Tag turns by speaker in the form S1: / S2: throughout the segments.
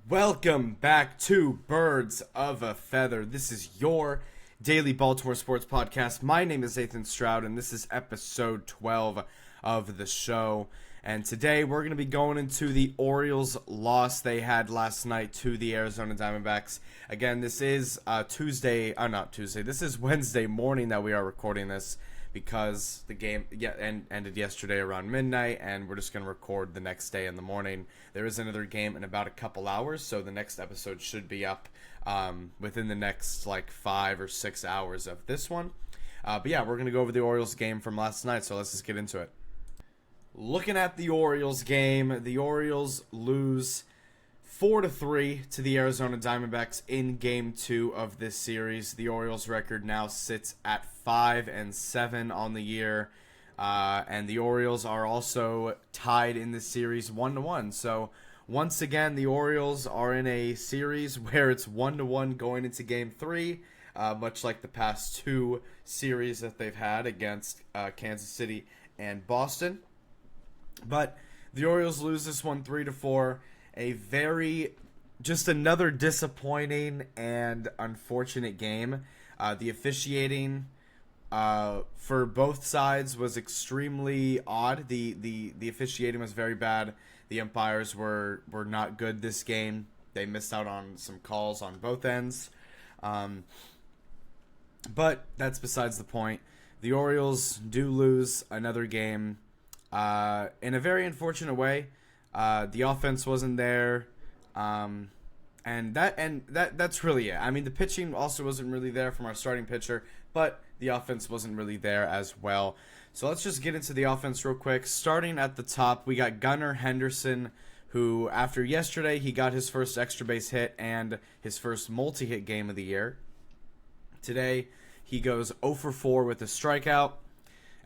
S1: Welcome back to Birds of a Feather. This is your daily Baltimore sports podcast. My name is Ethan Stroud, and this is episode 12 of the show. And today we're going to be going into the Orioles loss they had last night to the Arizona Diamondbacks. Again, this is this is Wednesday morning that we are recording this, because the game ended yesterday around midnight, and we're just going to record the next day in the morning. There is another game in about a couple hours, so the next episode should be up within the next 5 or 6 hours of this one. But yeah, we're going to go over the Orioles game from last night, so let's just get into it. Looking at the Orioles game, the Orioles lose 4-3 to the Arizona Diamondbacks in Game 2 of this series. The Orioles record now sits at 5-7 on the year, and the Orioles are also tied in this series 1-1. So once again, the Orioles are in a series where it's 1-1 going into Game 3, much like the past two series that they've had against Kansas City and Boston. But the Orioles lose this one 3-4. Just another disappointing and unfortunate game. The officiating for both sides was extremely odd. The officiating was very bad. The umpires were not good this game. They missed out on some calls on both ends. But that's besides the point. The Orioles do lose another game in a very unfortunate way. The offense wasn't there, and that's really it. I mean, the pitching also wasn't really there from our starting pitcher, but the offense wasn't really there as well. So let's just get into the offense real quick. Starting at the top, we got Gunnar Henderson, who after yesterday he got his first extra base hit and his first multi-hit game of the year. Today he goes 0 for 4 with a strikeout.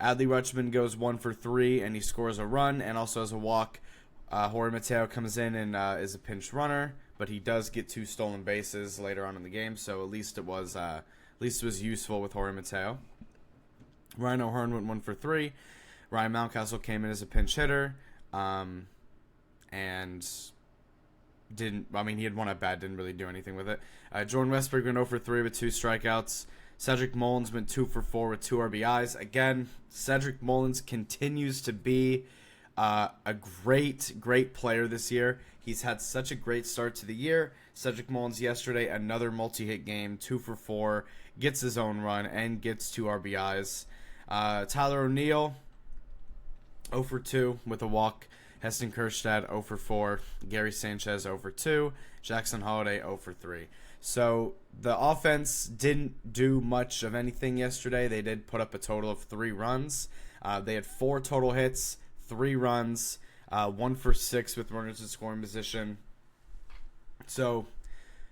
S1: Adley Rutschman goes 1 for 3 and he scores a run and also has a walk. Jorge Mateo comes in and is a pinch runner, but he does get 2 stolen bases later on in the game, so at least it was useful with Jorge Mateo. Ryan O'Hearn went 1 for 3. Ryan Mountcastle came in as a pinch hitter, and he had one at bat, didn't really do anything with it. Jordan Westburg went 0 for 3 with 2 strikeouts. Cedric Mullins went 2 for 4 with 2 RBIs. Again, Cedric Mullins continues to be a great player this year. He's had such a great start to the year. Cedric Mullins yesterday, another multi-hit game, 2 for 4, gets his own run, and gets 2 RBIs. Tyler O'Neill, 0 for 2 with a walk. Heston Kjerstad, 0 for 4. Gary Sanchez, 0 for 2. Jackson Holliday, 0 for 3. So the offense didn't do much of anything yesterday. They did put up a total of 3 runs. They had 4 total hits, 3 runs, 1 for 6 with runners in scoring position. So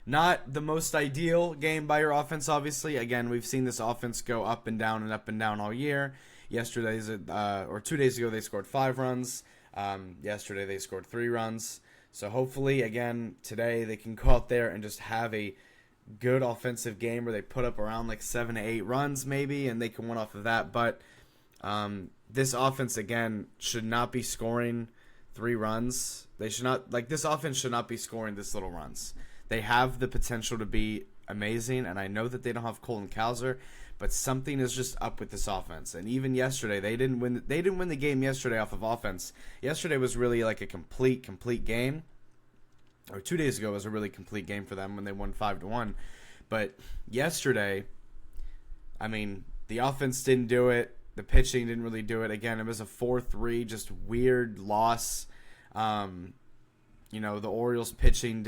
S1: not the most ideal game by your offense, obviously. Again, we've seen this offense go up and down all year. 2 days ago, they scored 5 runs. Yesterday, they scored 3 runs. So hopefully, again, today they can go out there and just have a good offensive game where they put up around 7 to 8 runs maybe, and they can win off of that. But this offense, again, should not be scoring 3 runs. This offense should not be scoring this little runs. They have the potential to be amazing, and I know that they don't have Colton Cowser, but something is just up with this offense. And even yesterday, they didn't win the game yesterday off of offense. Yesterday was really a complete game. Or 2 days ago was a really complete game for them when they won 5-1. But yesterday, the offense didn't do it. The pitching didn't really do it. Again, it was a 4-3, just weird loss. The Orioles pitching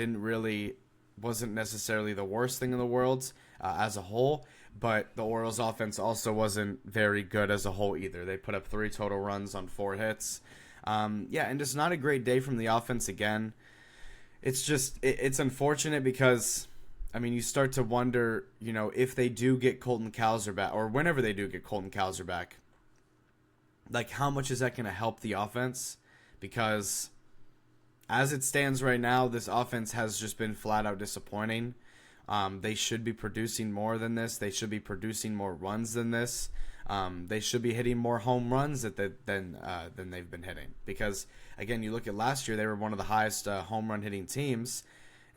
S1: wasn't necessarily the worst thing in the world as a whole, but the Orioles offense also wasn't very good as a whole either. They put up 3 total runs on 4 hits. And just not a great day from the offense again. It's unfortunate because, you start to wonder, if they do get Colton Cowser back, or whenever they do get Colton Cowser back, how much is that going to help the offense? Because as it stands right now, this offense has just been flat out disappointing. They should be producing more than this. They should be producing more runs than this. They should be hitting more home runs than they've been hitting. Because, again, you look at last year, they were one of the highest home run hitting teams.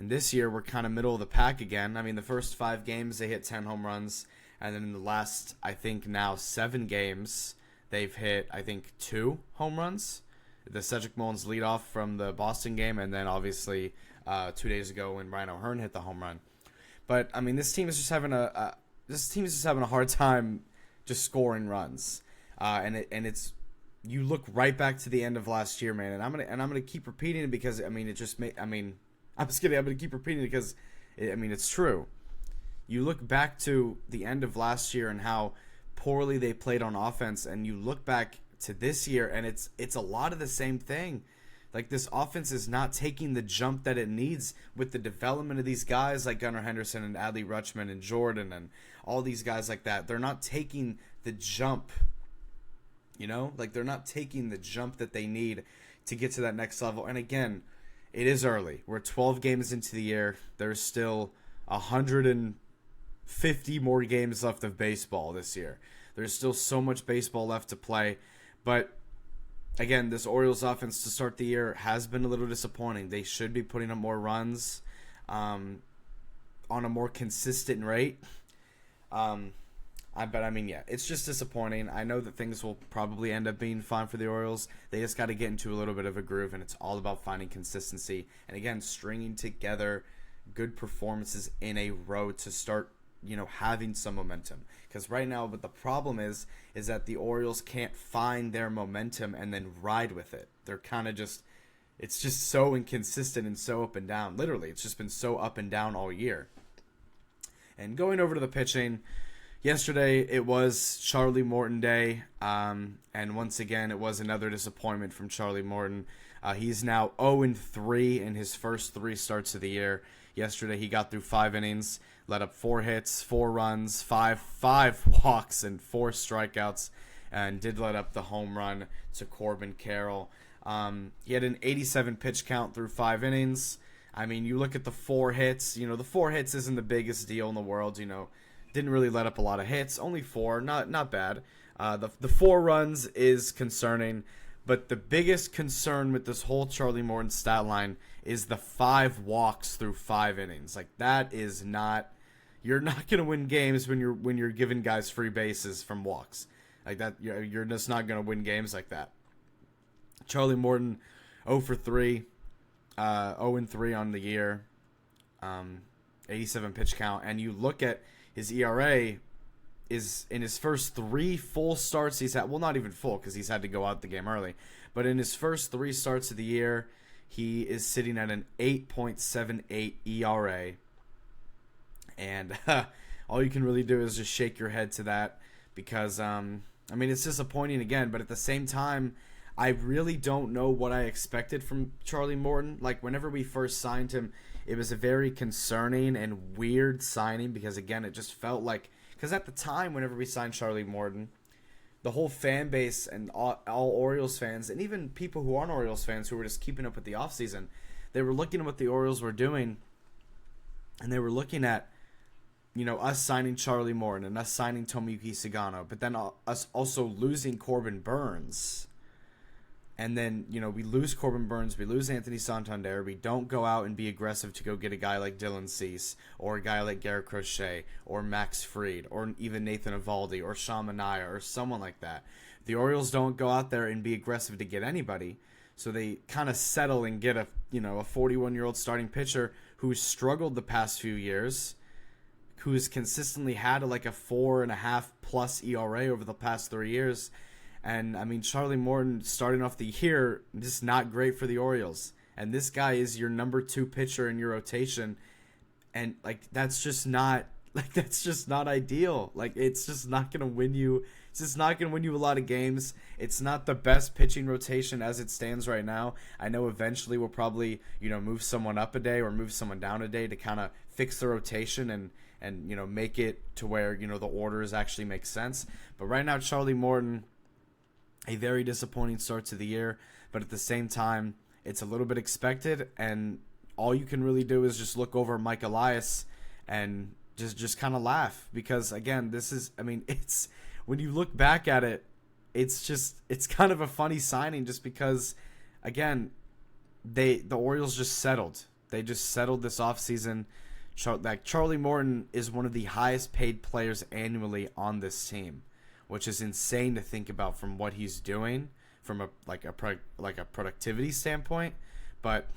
S1: And this year, we're kind of middle of the pack again. I mean, the first 5 games, they hit 10 home runs. And then in the last, I think now 7 games, they've hit, I think, 2 home runs. The Cedric Mullins leadoff from the Boston game, and then obviously 2 days ago when Ryan O'Hearn hit the home run. But I mean, this team is just having a hard time just scoring runs, and it's you look right back to the end of last year, man. And I'm gonna keep repeating it because I mean I'm just kidding. I'm gonna keep repeating it because it's true. You look back to the end of last year and how poorly they played on offense, and you look back to this year, and it's a lot of the same thing. Like, this offense is not taking the jump that it needs with the development of these guys like Gunnar Henderson and Adley Rutschman and Jordan and all these guys like that. They're not taking the jump, like they're not taking the jump that they need to get to that next level. And again, it is early. We're 12 games into the year. There's still 150 more games left of baseball this year. There's still so much baseball left to play. But again, this Orioles offense to start the year has been a little disappointing. They should be putting up more runs on a more consistent rate. It's just disappointing. I know that things will probably end up being fine for the Orioles. They just got to get into a little bit of a groove, and it's all about finding consistency. And again, stringing together good performances in a row to start, having some momentum. Because right now, but the problem is that the Orioles can't find their momentum and then ride with it. They're kind of it's just so inconsistent and so up and down. Literally, it's just been so up and down all year. And going over to the pitching, yesterday it was Charlie Morton Day, and once again it was another disappointment from Charlie Morton. He's now 0-3 in his first 3 starts of the year. Yesterday he got through 5 innings, let up 4 hits, 4 runs, 5 walks, and 4 strikeouts, and did let up the home run to Corbin Carroll. He had an 87 pitch count through 5 innings. I mean, you look at the 4 hits. The 4 hits isn't the biggest deal in the world. Didn't really let up a lot of hits. Only 4, not bad. The 4 runs is concerning, but the biggest concern with this whole Charlie Morton stat line is the 5 walks through 5 innings. Like, that is not. You're not gonna win games when you're giving guys free bases from walks like that. You're just not gonna win games like that. Charlie Morton, 0-3, 0-3 on the year, 87 pitch count, and you look at his ERA is in his first 3 full starts he's had. Well, not even full because he's had to go out the game early, but in his first 3 starts of the year, he is sitting at an 8.78 ERA. And all you can really do is just shake your head to that because, it's disappointing again. But at the same time, I really don't know what I expected from Charlie Morton. Like, whenever we first signed him, it was a very concerning and weird signing because, again, it just felt like – because at the time, whenever we signed Charlie Morton, the whole fan base and all Orioles fans, and even people who aren't Orioles fans who were just keeping up with the offseason, they were looking at what the Orioles were doing, and they were looking at us signing Charlie Morton and us signing Tomoyuki Sagano, but then us also losing Corbin Burns. And then, we lose Corbin Burns, we lose Anthony Santander, we don't go out and be aggressive to go get a guy like Dylan Cease, or a guy like Garrett Crochet, or Max Fried, or even Nathan Eovaldi, or Sean Manaea, or someone like that. The Orioles don't go out there and be aggressive to get anybody, so they kind of settle and get a 41-year-old starting pitcher who's struggled the past few years, who's consistently had a 4.5 plus ERA over the past 3 years. And, Charlie Morton starting off the year, just not great for the Orioles. And this guy is your number 2 pitcher in your rotation. And, that's just not ideal. It's just not going to win you. It's just not going to win you a lot of games. It's not the best pitching rotation as it stands right now. I know eventually we'll probably, move someone up a day or move someone down a day to kind of fix the rotation and make it to where, the orders actually make sense. But right now, Charlie Morton, a very disappointing start to the year, but at the same time, it's a little bit expected, and all you can really do is just look over Mike Elias and just kind of laugh because, again, it's when you look back at it, it's kind of a funny signing just because, again, the Orioles just settled. They just settled this offseason. Charlie Morton is one of the highest paid players annually on this team, which is insane to think about from what he's doing from a productivity standpoint. But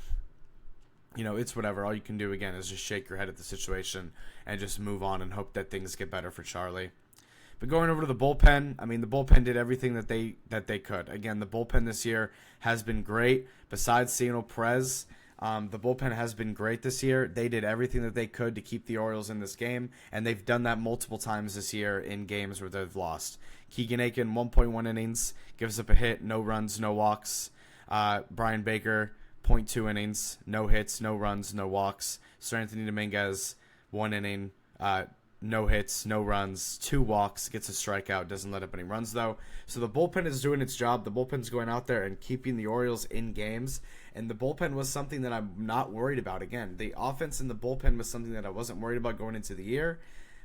S1: it's whatever. All you can do again is just shake your head at the situation and just move on and hope that things get better for Charlie. But going over to the bullpen, I mean, the bullpen did everything that they could. Again, the bullpen this year has been great. Besides Ciano Perez, the bullpen has been great this year. They did everything that they could to keep the Orioles in this game, and they've done that multiple times this year in games where they've lost. Keegan Aiken, 1.1 innings, gives up a hit, no runs, no walks. Brian Baker, 0.2 innings, no hits, no runs, no walks. Sir Anthony Dominguez, 1 inning, no hits, no runs, 2 walks, gets a strikeout, doesn't let up any runs though. So the bullpen is doing its job. The bullpen's going out there and keeping the Orioles in games. And the bullpen was something that I'm not worried about. Again, the offense in the bullpen was something that I wasn't worried about going into the year.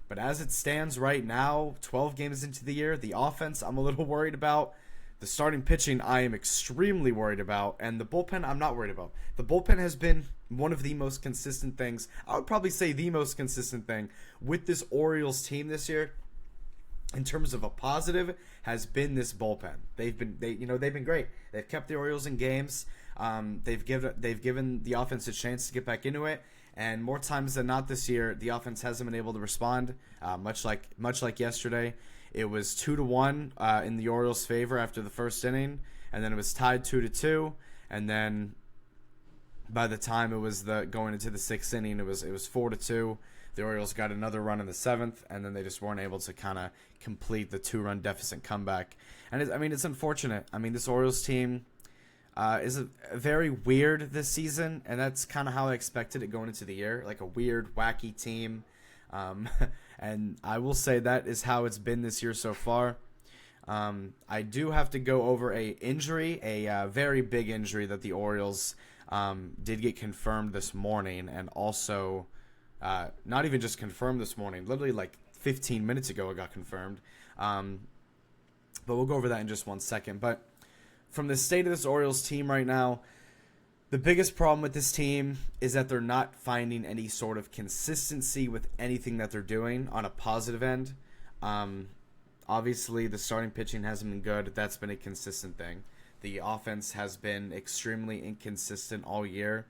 S1: But as it stands right now, 12 games into the year, the offense I'm a little worried about. The starting pitching I am extremely worried about. And the bullpen I'm not worried about. The bullpen has been one of the most consistent things. I would probably say the most consistent thing with this Orioles team this year, in terms of a positive, has been this bullpen. They've been great. They've kept the Orioles in games. They've given the offense a chance to get back into it, and more times than not this year, the offense hasn't been able to respond. Much like yesterday, it was 2-1 in the Orioles' favor after the first inning, and then it was tied 2-2, and then by the time it was going into the 6th inning, it was 4-2. The Orioles got another run in the 7th, and then they just weren't able to kind of complete the 2-run deficit comeback. And it's unfortunate. I mean, this Orioles team is a very weird this season, and that's kind of how I expected it going into the year, like a weird, wacky team. And I will say that is how it's been this year so far. I do have to go over a very big injury that the Orioles did get confirmed this morning, and also not even just confirmed this morning, literally like 15 minutes ago it got confirmed. But we'll go over that in just 1 second. But from the state of this Orioles team right now, the biggest problem with this team is that they're not finding any sort of consistency with anything that they're doing on a positive end. Obviously, the starting pitching hasn't been good. That's been a consistent thing. The offense has been extremely inconsistent all year.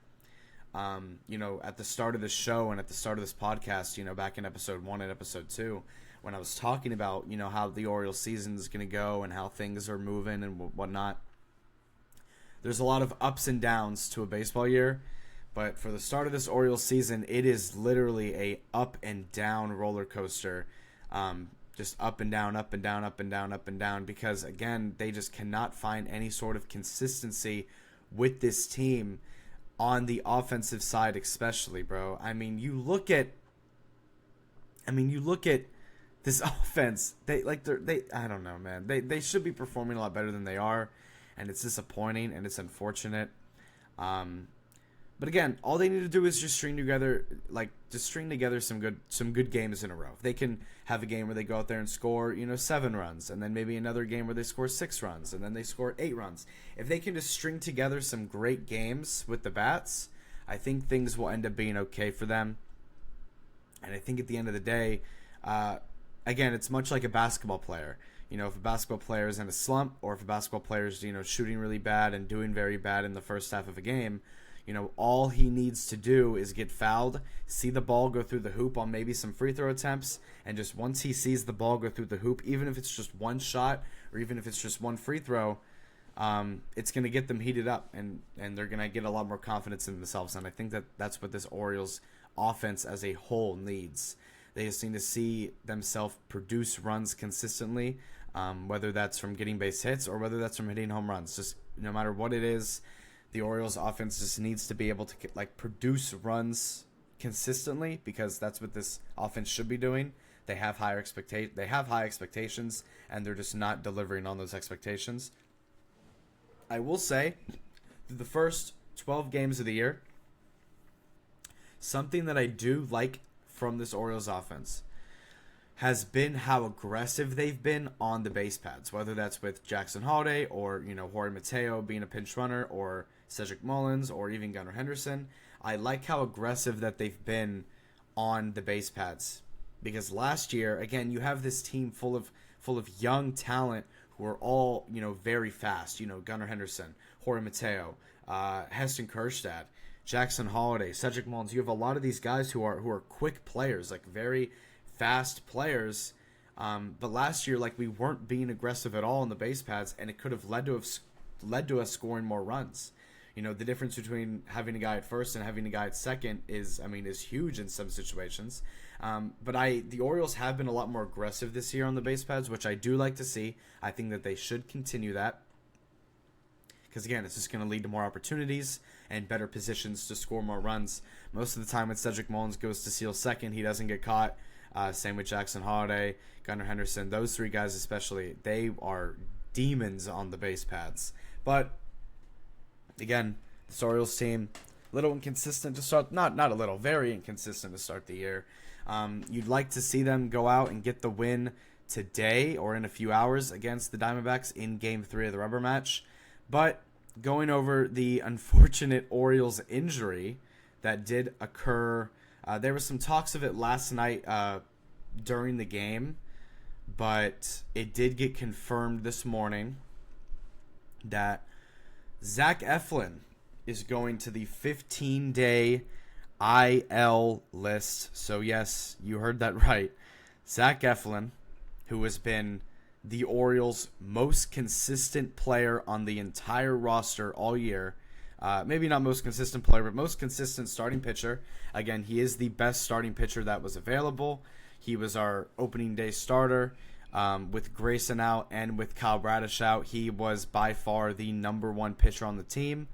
S1: At the start of this show and at the start of this podcast, back in episode 1 and episode 2, when I was talking about, how the Orioles season is going to go and how things are moving and whatnot, there's a lot of ups and downs to a baseball year. But for the start of this Orioles season, it is literally a up and down roller coaster. Just up and down, up and down, up and down, up and down, because again, they just cannot find any sort of consistency with this team on the offensive side, especially, bro. I mean, you look at this offense. I don't know, man. They should be performing a lot better than they are, and it's disappointing and it's unfortunate. But again, all they need to do is just string together some good games in a row. If they can have a game where they go out there and score, 7 runs, and then maybe another game where they score 6 runs, and then they score 8 runs. If they can just string together some great games with the bats, I think things will end up being okay for them. And I think at the end of the day, again, it's much like a basketball player. If a basketball player is in a slump, or if a basketball player is, shooting really bad and doing very bad in the first half of a game, all he needs to do is get fouled, see the ball go through the hoop on maybe some free throw attempts, and just once he sees the ball go through the hoop, even if it's just one shot or even if it's just one free throw, it's going to get them heated up, and they're going to get a lot more confidence in themselves. And I think that's what this Orioles offense as a whole needs. They just need to see themselves produce runs consistently, whether that's from getting base hits or whether that's from hitting home runs. Just no matter what it is, the Orioles offense just needs to be able to produce runs consistently, because that's what this offense should be doing. They have high expectations, and they're just not delivering on those expectations. I will say, through the first 12 games of the year, something that I do like from this Orioles offense has been how aggressive they've been on the base pads, whether that's with Jackson Holiday or, Jorge Mateo being a pinch runner, or Cedric Mullins, or even Gunnar Henderson. I like how aggressive that they've been on the base paths. Because last year, again, you have this team full of young talent who are all, very fast. Gunnar Henderson, Jorge Mateo, Heston Kjerstad, Jackson Holliday, Cedric Mullins. You have a lot of these guys who are quick players, like very fast players. But last year, we weren't being aggressive at all in the base paths, and it could have led to us scoring more runs. The difference between having a guy at first and having a guy at second is huge in some situations. But the Orioles have been a lot more aggressive this year on the base paths, which I do like to see. I think that they should continue that. Because, again, it's just going to lead to more opportunities and better positions to score more runs. Most of the time when Cedric Mullins goes to steal second, he doesn't get caught. Same with Jackson Holliday, Gunnar Henderson. Those three guys especially, they are demons on the base paths. But, again, this Orioles team, a little inconsistent to start. Not a little, very inconsistent to start the year. You'd like to see them go out and get the win today or in a few hours against the Diamondbacks in Game 3 of the rubber match. But going over the unfortunate Orioles injury that did occur, there was some talks of it last night during the game, but it did get confirmed this morning that Zach Eflin is going to the 15-day IL list. So, yes, you heard that right. Zach Eflin, who has been the Orioles' most consistent player on the entire roster all year. Maybe not most consistent player, but most consistent starting pitcher. Again, he is the best starting pitcher that was available. He was our opening day starter. With Grayson out and with Kyle Bradish out, he was by far the number one pitcher on the team.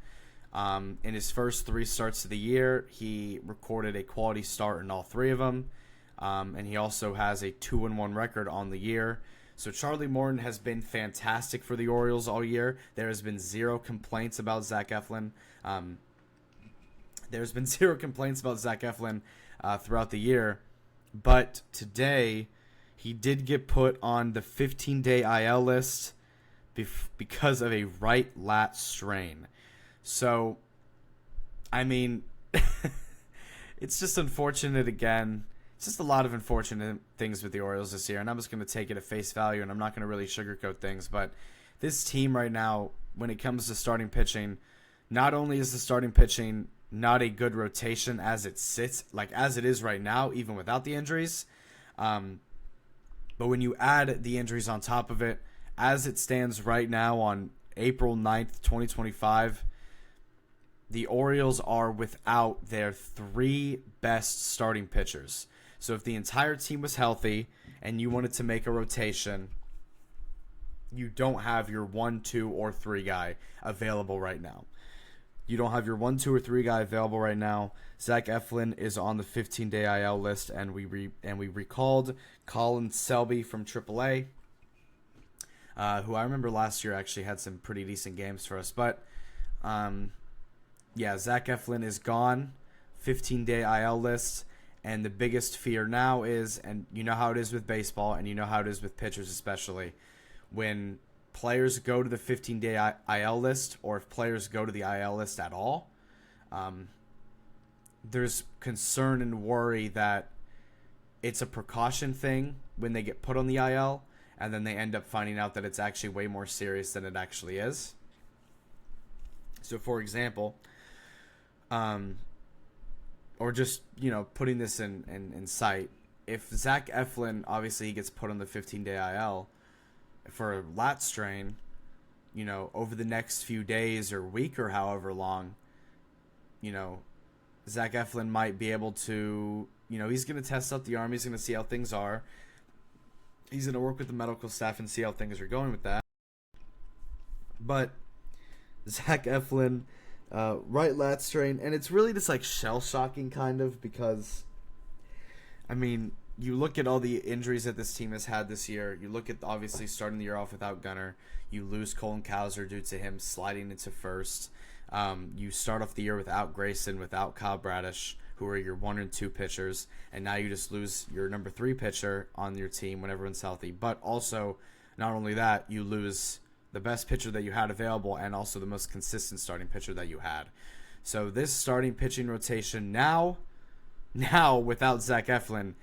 S1: In his first 3 starts of the year, he recorded a quality start in all 3 of them. And he also has a 2-1 record on the year. So Charlie Morton has been fantastic for the Orioles all year. There has been 0 complaints about Zach Eflin. There's been 0 complaints about Zach Eflin throughout the year. But today, he did get put on the 15-day IL list because of a right lat strain. So, it's just unfortunate again. It's just a lot of unfortunate things with the Orioles this year, and I'm just going to take it at face value, and I'm not going to really sugarcoat things. But this team right now, when it comes to starting pitching, not only is the starting pitching not a good rotation as it sits, as it is right now, even without the injuries, but when you add the injuries on top of it, as it stands right now on April 9th, 2025, the Orioles are without their 3 best starting pitchers. So if the entire team was healthy and you wanted to make a rotation, you don't have your 1, 2, or 3 guy available right now. You don't have your 1, 2, or 3 guy available right now. Zach Eflin is on the 15-day IL list, and we recalled Colin Selby from AAA, who I remember last year actually had some pretty decent games for us. But Zach Eflin is gone, 15-day IL list. And the biggest fear now is, and you know how it is with baseball, and you know how it is with pitchers especially, when players go to the 15-day IL list, or if players go to the IL list at all, there's concern and worry that it's a precaution thing when they get put on the IL, and then they end up finding out that it's actually way more serious than it actually is. So, for example, or just, putting this in sight, if Zach Eflin, obviously he gets put on the 15-day IL for a lat strain, over the next few days or week or however long, Zach Eflin might be able to, he's going to test out the arm. He's going to see how things are. He's going to work with the medical staff and see how things are going with that. But Zach Eflin, right lat strain, and it's really just shell-shocking kind of, because you look at all the injuries that this team has had this year. You look at obviously starting the year off without Gunnar. You lose Colin Cowser due to him sliding into first. You start off the year without Grayson, without Kyle Bradish, who are your 1 and 2 pitchers, and now you just lose your number 3 pitcher on your team when everyone's healthy. But also, not only that, you lose the best pitcher that you had available and also the most consistent starting pitcher that you had. So this starting pitching rotation now without Zach Eflin,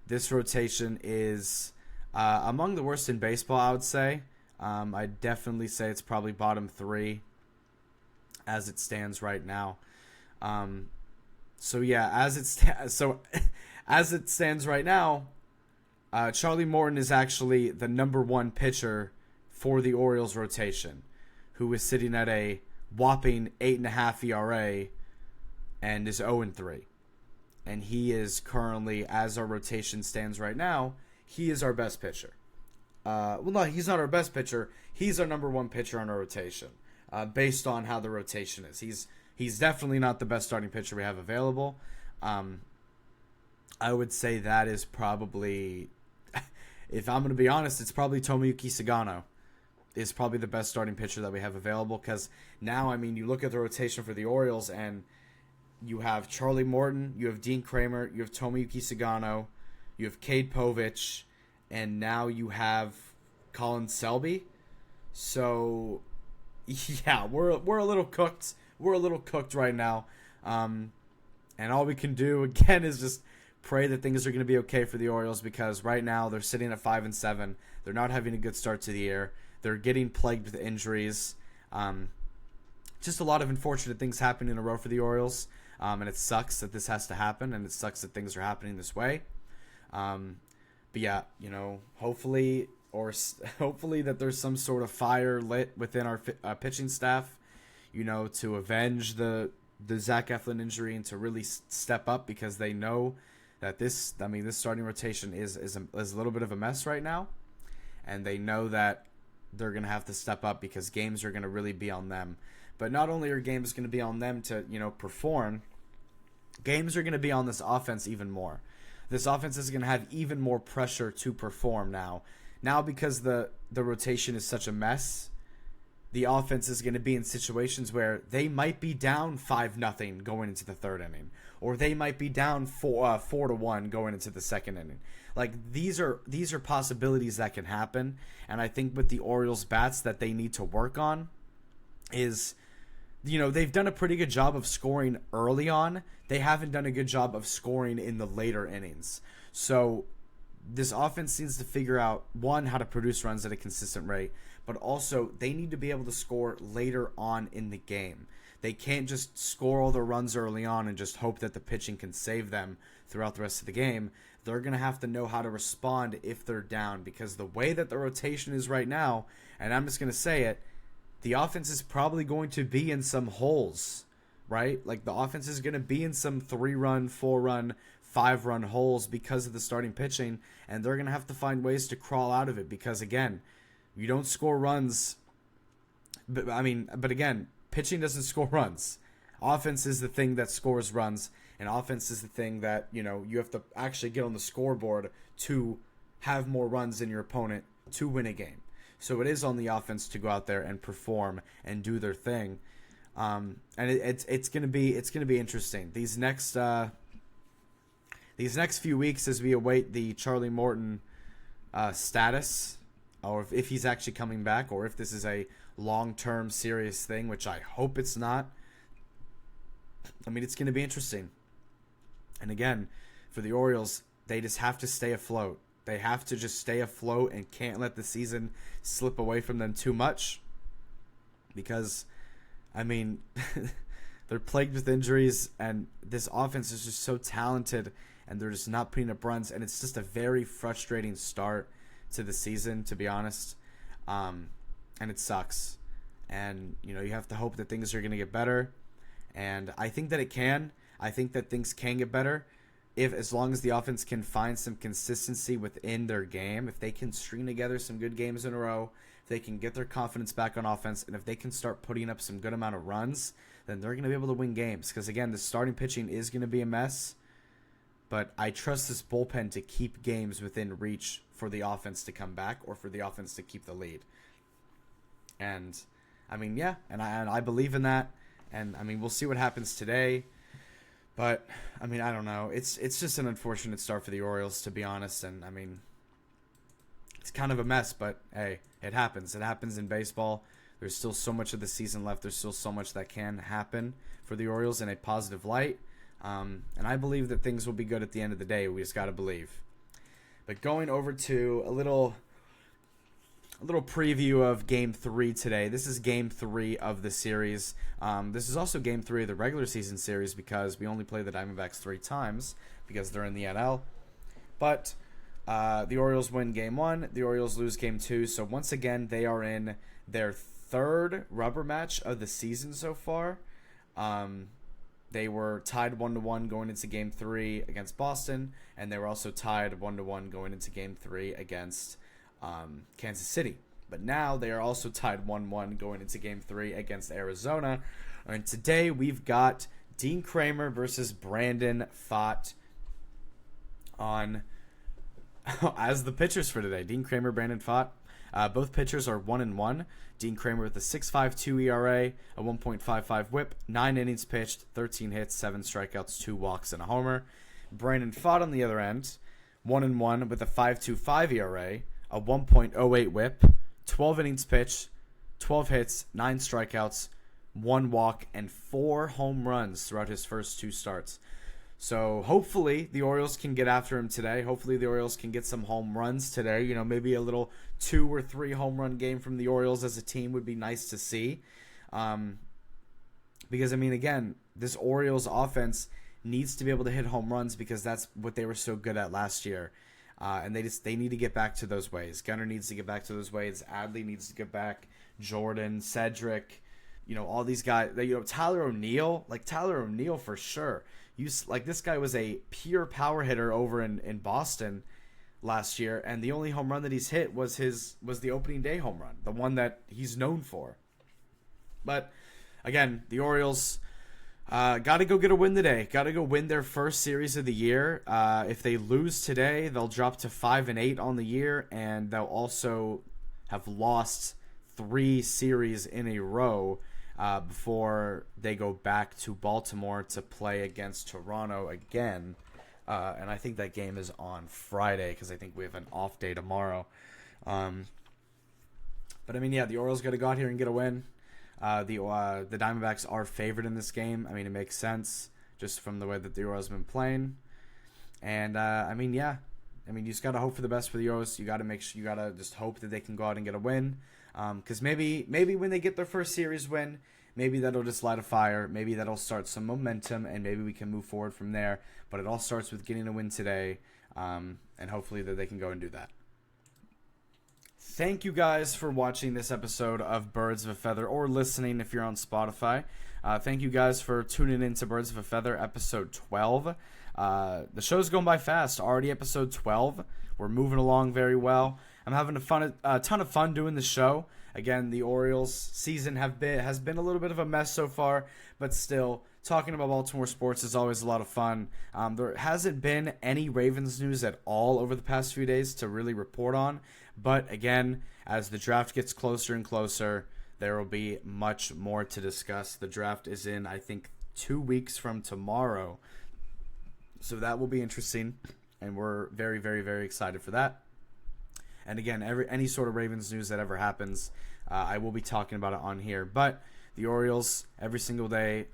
S1: this rotation is among the worst in baseball, I would say. I'd definitely say it's probably bottom 3 as it stands right now. So yeah, as it stands right now, Charlie Morton is actually the number 1 pitcher for the Orioles rotation, who is sitting at a whopping 8.5 ERA and is 0-3. And he is currently, as our rotation stands right now, he is our best pitcher. Well, no, he's not our best pitcher. He's our number 1 pitcher on our rotation, based on how the rotation is. He's definitely not the best starting pitcher we have available. I would say that is probably, if I'm going to be honest, it's probably Tomoyuki Sagano is probably the best starting pitcher that we have available, because now, I mean, you look at the rotation for the Orioles, and you have Charlie Morton, you have Dean Kramer, you have Tomoyuki Sagano, you have Cade Povich, and now you have Colin Selby. So, yeah, we're a little cooked. We're a little cooked right now. And all we can do, again, is just pray that things are going to be okay for the Orioles, because right now they're sitting at 5-7. They're not having a good start to the year. They're getting plagued with injuries. Just a lot of unfortunate things happen in a row for the Orioles. And it sucks that this has to happen, and it sucks that things are happening this way. But yeah, hopefully that there's some sort of fire lit within our pitching staff, to avenge the Zach Eflin injury and to really step up, because they know that this starting rotation is a little bit of a mess right now, and they know that they're going to have to step up, because games are going to really be on them. But not only are games going to be on them to, perform, games are going to be on this offense even more. This offense is going to have even more pressure to perform now. Now, because the rotation is such a mess, the offense is going to be in situations where they might be down 5-0 going into the 3rd inning, or they might be down 4-1 going into the 2nd inning. Like, these are possibilities that can happen, and I think with the Orioles bats that they need to work on is, they've done a pretty good job of scoring early on. They haven't done a good job of scoring in the later innings. So this offense needs to figure out, one, how to produce runs at a consistent rate, but also they need to be able to score later on in the game. They can't just score all their runs early on and just hope that the pitching can save them throughout the rest of the game. They're going to have to know how to respond if they're down, because the way that the rotation is right now, and I'm just going to say it, the offense is probably going to be in some holes, right? Like, the offense is going to be in some 3-run, 4-run, 5-run holes because of the starting pitching, and they're going to have to find ways to crawl out of it, because, again, you don't score runs. But again, pitching doesn't score runs. Offense is the thing that scores runs, and offense is the thing that, you have to actually get on the scoreboard to have more runs than your opponent to win a game. So it is on the offense to go out there and perform and do their thing. And it's gonna be interesting these next few weeks as we await the Charlie Morton status, or if he's actually coming back, or if this is a long-term serious thing, which I hope it's not. It's going to be interesting. And again, for the Orioles, they just have to stay afloat. They have to just stay afloat and can't let the season slip away from them too much, because, they're plagued with injuries, and this offense is just so talented, and they're just not putting up runs, and it's just a very frustrating start to the season, to be honest. And it sucks. And, you have to hope that things are going to get better. And I think that it can. I think that things can get better as long as the offense can find some consistency within their game. If they can string together some good games in a row, if they can get their confidence back on offense, and if they can start putting up some good amount of runs, then they're going to be able to win games. Because, again, the starting pitching is going to be a mess. But I trust this bullpen to keep games within reach for the offense to come back, or for the offense to keep the lead. And, I believe in that. And, we'll see what happens today. But, I don't know. It's just an unfortunate start for the Orioles, to be honest. And, it's kind of a mess. But, hey, it happens. It happens in baseball. There's still so much of the season left. There's still so much that can happen for the Orioles in a positive light. And I believe that things will be good at the end of the day. We just got to believe. But going over to a little preview of Game 3 today. This is Game 3 of the series. This is also Game 3 of the regular season series because we only play the Diamondbacks 3 times because they're in the NL. But the Orioles win Game 1. The Orioles lose Game 2. So once again, they are in their third rubber match of the season so far. They were tied 1-1 going into Game 3 against Boston, and they were also tied 1-1 going into Game 3 against Kansas City. But now they are also tied 1-1 going into Game 3 against Arizona. And today we've got Dean Kremer versus Brandon Pfaadt on as the pitchers for today. Dean Kremer, Brandon Pfaadt. Both pitchers are 1-1. Dean Kremer with a 6.52 ERA, a 1.55 WHIP, 9 innings pitched, 13 hits, 7 strikeouts, 2 walks, and a homer. Brandon Pfaadt on the other end, 1-1 with a 5.25 ERA, a 1.08 WHIP, 12 innings pitched, 12 hits, 9 strikeouts, 1 walk, and 4 home runs throughout his first 2 starts. So hopefully the Orioles can get after him today. Hopefully the Orioles can get some home runs today. You know, maybe a little 2 or 3 home run game from the Orioles as a team would be nice to see. Because, I mean, again, this Orioles offense needs to be able to hit home runs because that's what they were so good at last year. And they need to get back to those ways. Gunnar needs to get back to those ways. Adley needs to get back. Jordan, Cedric, you know, all these guys. You know, Tyler O'Neill for sure. This guy was a pure power hitter over in Boston last year, and the only home run that he's hit was the opening day home run, the one that he's known for. But again, the Orioles got to go get a win today. Got to go win their first series of the year. If they lose today, they'll drop to 5-8 on the year, and they'll also have lost 3 series in a row. Before they go back to Baltimore to play against Toronto again. And I think that game is on Friday because I think we have an off day tomorrow. But, I mean, yeah, the Orioles got to go out here and get a win. The Diamondbacks are favored in this game. I mean, it makes sense just from the way that the Orioles have been playing. And, I mean, yeah. I mean, you just got to hope for the best for the Orioles. You got to just hope that they can go out and get a win. Because maybe when they get their first series win, maybe that'll just light a fire. Maybe that'll start some momentum, and maybe we can move forward from there. But it all starts with getting a win today, and hopefully that they can go and do that. Thank you guys for watching this episode of Birds of a Feather, or listening if you're on Spotify. Thank you guys for tuning in to Birds of a Feather, episode 12. The show's going by fast. Already episode 12. We're moving along very well. I'm having a ton of fun doing the show. Again, the Orioles season has been a little bit of a mess so far, but still, talking about Baltimore sports is always a lot of fun. There hasn't been any Ravens news at all over the past few days to really report on, but again, as the draft gets closer and closer, there will be much more to discuss. The draft is in, I think, 2 weeks from tomorrow, so that will be interesting, and we're very, very, very excited for that. And again, any sort of Ravens news that ever happens, I will be talking about it on here. But the Orioles every single day,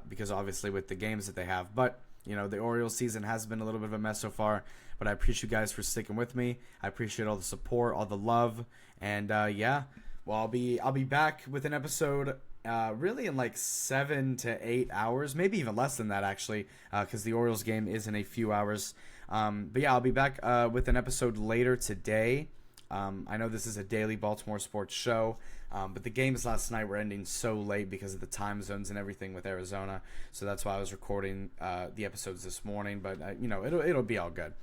S1: because obviously with the games that they have. But, you know, the Orioles season has been a little bit of a mess so far. But I appreciate you guys for sticking with me. I appreciate all the support, all the love. And, yeah, well, I'll be back with an episode really in like 7 to 8 hours. Maybe even less than that, actually, because the Orioles game is in a few hours. But, yeah, I'll be back with an episode later today. I know this is a daily Baltimore sports show, but the games last night were ending so late because of the time zones and everything with Arizona. So that's why I was recording the episodes this morning. But, you know, it'll be all good.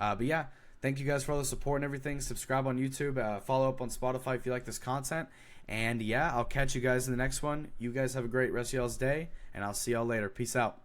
S1: But, yeah, thank you guys for all the support and everything. Subscribe on YouTube. Follow up on Spotify if you like this content. And, yeah, I'll catch you guys in the next one. You guys have a great rest of y'all's day, and I'll see y'all later. Peace out.